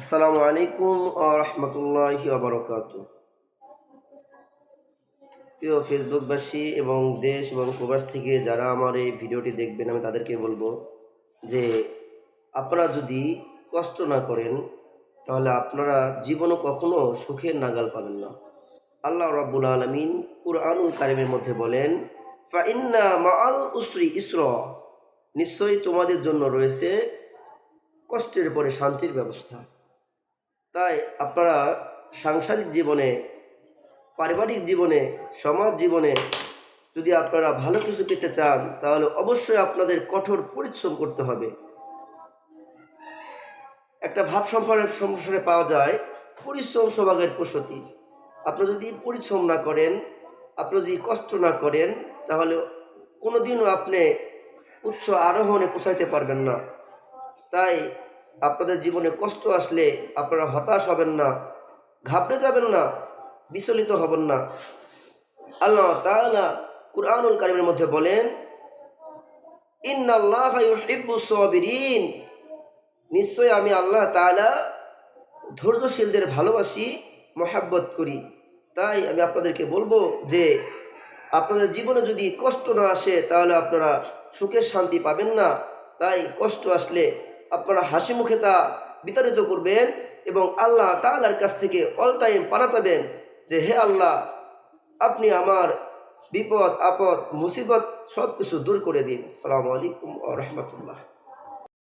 আসসালামু আলাইকুম ওয়া রাহমাতুল্লাহি ওয়া বারাকাতুহু। প্রিয় ফেসবুকবাসী এবং দেশ এবং প্রবাস থেকে যারা আমার এই ভিডিওটি দেখবেন, আমি তাদেরকে বলবো যে আপনারা যদি কষ্ট না করেন তাহলে আপনারা জীবনে কখনো সুখের নাগাল পাবেন না। আল্লাহ রাব্বুল আলামিন কুরআনুল কারীমের মধ্যে বলেন, ফা ইন্না মাআল উসরি ইসরা, নিশ্চয়ই তোমাদের জন্য রয়েছে কষ্টের পরে শান্তির ব্যবস্থা। তাই আপনারা সাংসারিক জীবনে, পারিবারিক জীবনে, সমাজ জীবনে যদি আপনারা ভালো কিছু পেতে চান তাহলে অবশ্যই আপনাদের কঠোর পরিশ্রম করতে হবে। একটা ভাব সংসারে পাওয়া যায়, পরিশ্রম সৌভাগ্যের প্রসূতি। আপনি যদি পরিশ্রম না করেন, আপনি যদি কষ্ট না করেন, তাহলে কোনোদিনও আপনি উচ্চ আরোহণে পৌঁছাইতে পারবেন না। তাই আপনাদের জীবনে কষ্ট আসলে আপনারা হতাশ হবেন না, ঘাবড়ে যাবেন না, বিচলিত হবেন না। আল্লাহ তাআলা কুরআনুল কারীমের মধ্যে বলেন, ইন্নাল্লাহা ইউহিব্বুস সাবিরিন, নিশ্চয় আমি আল্লাহ তাআলা ধৈর্যশীলদের ভালোবাসি, মহাব্বত করি। তাই আমি আপনাদেরকে বলবো যে আপনাদের জীবনে যদি কষ্ট না আসে তাহলে আপনারা সুখের শান্তি পাবেন না। তাই কষ্ট আসলে আপনারা হাসি মুখে তা বিতাড়িত করবেন এবং আল্লাহ তাআলার কাছ থেকে অল টাইম পানা চাবেন যে হে আল্লাহ, আপনি আমার বিপদ আপদ মুসিবত সব কিছু দূর করে দিন। আসসালামু আলাইকুম ওয়া রাহমাতুল্লাহ।